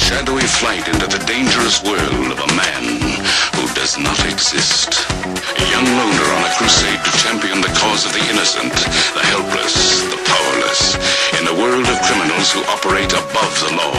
shadowy flight into the dangerous world of a man who does not exist. A young loner on a crusade to champion the cause of the innocent, the helpless, the powerless, in a world of criminals who operate above the law.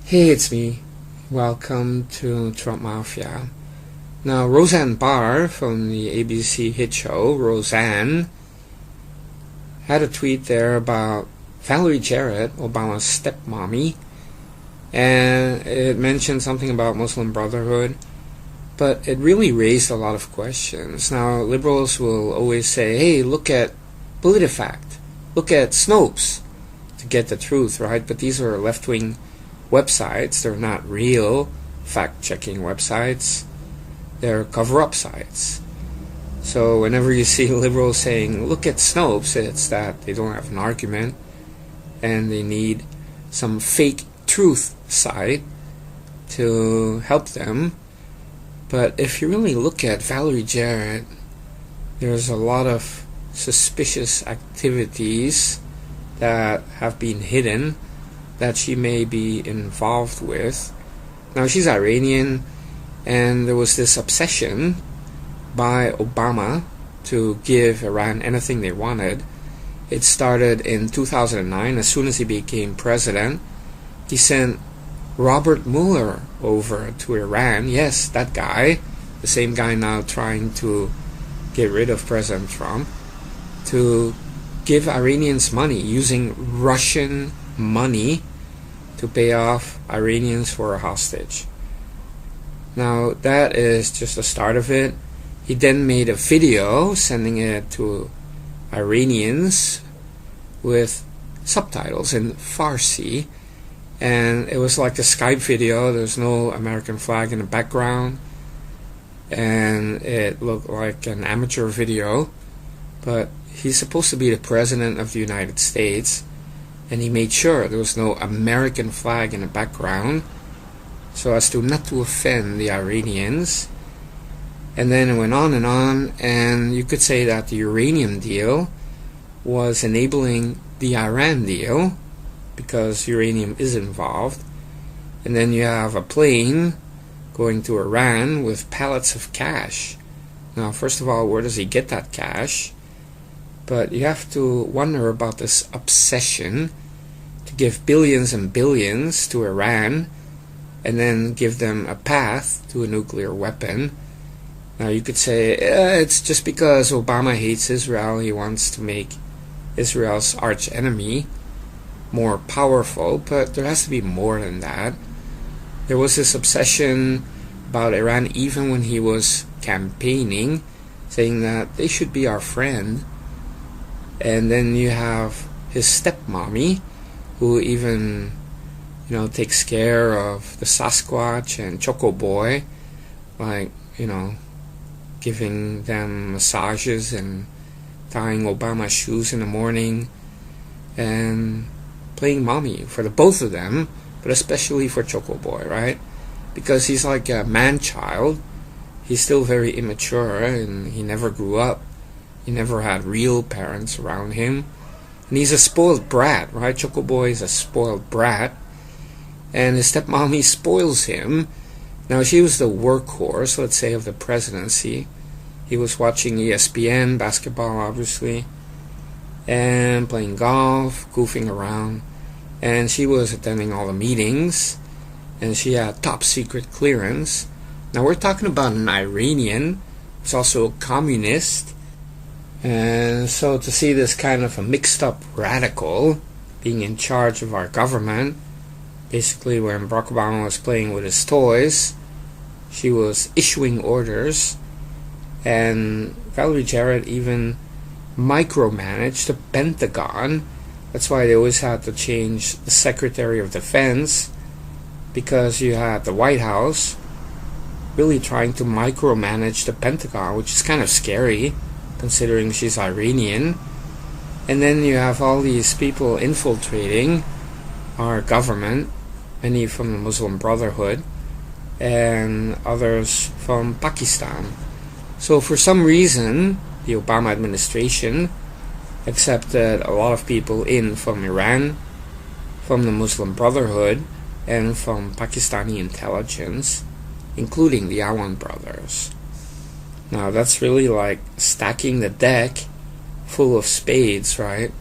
Hey, it's me. Welcome to Trump Mafia. Now, Roseanne Barr from the ABC hit show, Roseanne, had a tweet there about Valerie Jarrett, Obama's stepmommy, and it mentioned something about Muslim Brotherhood, but it really raised a lot of questions. Now, liberals will always say, hey, look at PolitiFact, look at Snopes to get the truth, right? But these are left-wing websites. They're not real fact-checking websites. They're cover-up sites. So whenever you see liberals saying, look at Snopes, it's that they don't have an argument and they need some fake truth site to help them. But if you really look at Valerie Jarrett, there's a lot of suspicious activities that have been hidden that she may be involved with. Now, she's Iranian, and there was this obsession by Obama to give Iran anything they wanted. It started in 2009. As soon as he became president, he sent Robert Mueller over to Iran. Yes, that guy, the same guy now trying to get rid of President Trump, to give Iranians money using Russian money to pay off Iranians for a hostage. Now, that is just the start of it. He then made a video sending it to Iranians with subtitles in Farsi, and it was like a Skype video. There's no American flag in the background, and it looked like an amateur video, but he's supposed to be the president of the United States, and he made sure there was no American flag in the background so as to not to offend the Iranians. And then it went on, and you could say that the uranium deal was enabling the Iran deal because uranium is involved. And then you have a plane going to Iran with pallets of cash. Now, first of all, where does he get that cash? But you have to wonder about this obsession to give billions and billions to Iran and then give them a path to a nuclear weapon. Now, you could say it's just because Obama hates Israel. He wants to make Israel's arch enemy more powerful, but there has to be more than that. There was this obsession about Iran even when he was campaigning, saying that they should be our friend. And then you have his stepmommy, who even, takes care of the Sasquatch and Choco Boy, like, giving them massages and tying Obama's shoes in the morning and playing mommy for the both of them, but especially for Choco Boy, right? Because he's like a man-child. He's still very immature and he never grew up. He never had real parents around him. And he's a spoiled brat, right? Choco Boy is a spoiled brat. And his stepmommy spoils him. Now, she was the workhorse, let's say, of the presidency. He was watching ESPN, basketball, obviously, and playing golf, goofing around. And she was attending all the meetings, and she had top secret clearance. Now, we're talking about an Iranian who's also a communist. And so to see this kind of a mixed up radical being in charge of our government, basically when Barack Obama was playing with his toys, she was issuing orders, and Valerie Jarrett even micromanaged the Pentagon. That's why they always had to change the Secretary of Defense, because you had the White House really trying to micromanage the Pentagon, which is kind of scary considering she's Iranian. And then you have all these people infiltrating our government, many from the Muslim Brotherhood and others from Pakistan. So for some reason, the Obama administration accepted a lot of people in from Iran, from the Muslim Brotherhood, and from Pakistani intelligence, including the Awan brothers. Now that's really like stacking the deck full of spades, right?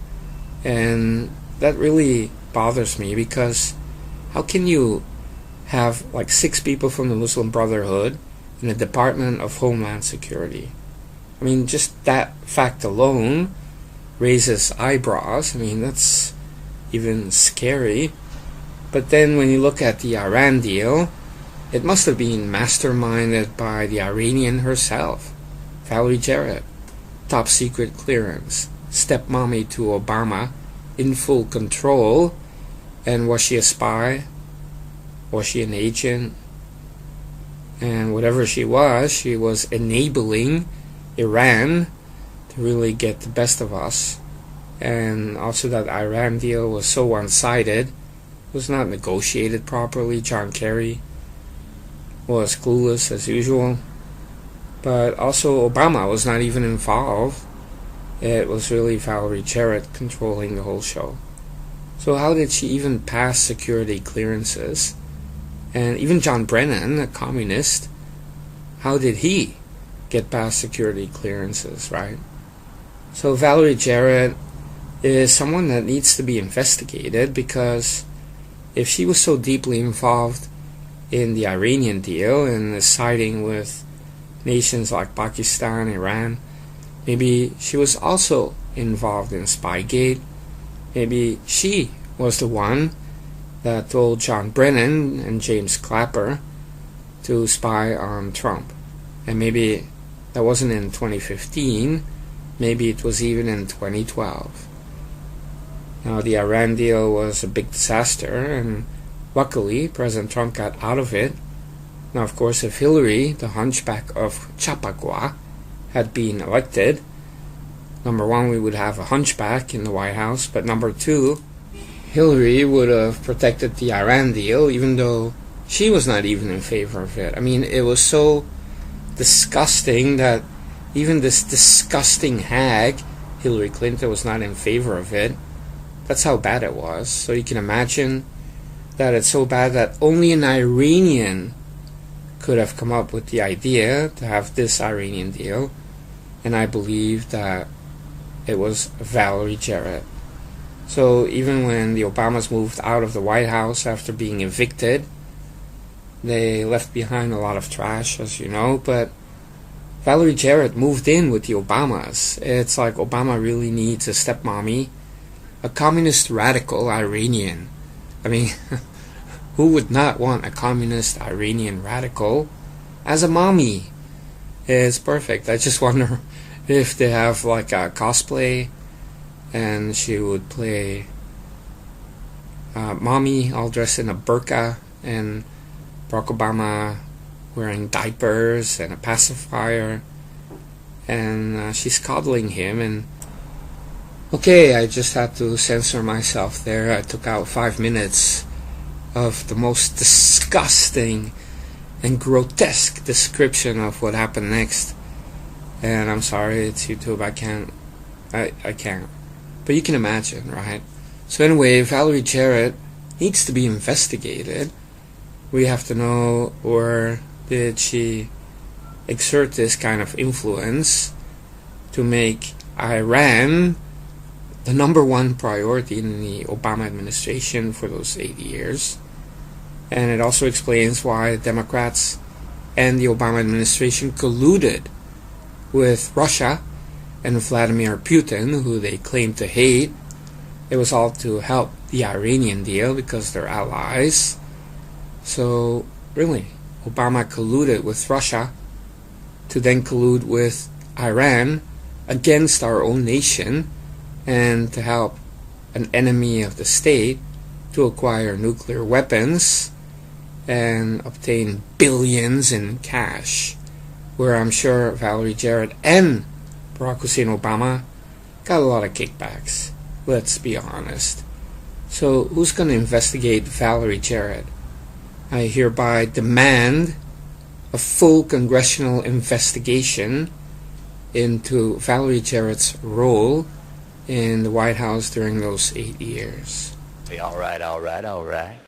And that really bothers me, because how can you have like 6 people from the Muslim Brotherhood in the Department of Homeland Security? I mean, just that fact alone raises eyebrows. I mean, that's even scary. But then when you look at the Iran deal, it must have been masterminded by the Iranian herself, Valerie Jarrett. Top secret clearance, stepmommy to Obama, in full control. And was she a spy? Was she an agent? And whatever she was enabling Iran to really get the best of us. And also that Iran deal was so one-sided, was not negotiated properly. John Kerry was clueless as usual. But also Obama was not even involved. It was really Valerie Jarrett controlling the whole show. So how did she even pass security clearances? And even John Brennan, a communist, how did he get past security clearances, right? So Valerie Jarrett is someone that needs to be investigated, because if she was so deeply involved in the Iranian deal and is siding with nations like Pakistan, Iran, maybe she was also involved in Spygate. Maybe she was the one that told John Brennan and James Clapper to spy on Trump. And maybe that wasn't in 2015, maybe it was even in 2012. Now, the Iran deal was a big disaster, and luckily President Trump got out of it. Now, of course, if Hillary, the hunchback of Chappaqua, had been elected, number one, we would have a hunchback in the White House, but number two, Hillary would have protected the Iran deal, even though she was not even in favor of it. I mean, it was so disgusting that even this disgusting hag, Hillary Clinton, was not in favor of it. That's how bad it was. So you can imagine that it's so bad that only an Iranian could have come up with the idea to have this Iranian deal. And I believe that it was Valerie Jarrett. So even when the Obamas moved out of the White House after being evicted, they left behind a lot of trash, as you know, but Valerie Jarrett moved in with the Obamas. It's like Obama really needs a stepmommy, a communist radical Iranian. I mean, who would not want a communist Iranian radical as a mommy? It's perfect. I just wonder if they have like a cosplay and she would play mommy all dressed in a burqa, and Barack Obama wearing diapers and a pacifier, and she's coddling him. And okay, I just had to censor myself there. I took out 5 minutes of the most disgusting and grotesque description of what happened next. And I'm sorry, it's YouTube, I can't. But you can imagine, right? So anyway, Valerie Jarrett needs to be investigated. We have to know, where did she exert this kind of influence to make Iran the #1 priority in the Obama administration for those 8 years. And it also explains why the Democrats and the Obama administration colluded with Russia and Vladimir Putin, who they claim to hate. It was all to help the Iranian deal because they're allies. So really, Obama colluded with Russia to then collude with Iran against our own nation, and to help an enemy of the state to acquire nuclear weapons and obtain billions in cash, where I'm sure Valerie Jarrett and Barack Hussein Obama got a lot of kickbacks. Let's be honest. So who's going to investigate Valerie Jarrett? I hereby demand a full congressional investigation into Valerie Jarrett's role in the White House during those 8 years. All right.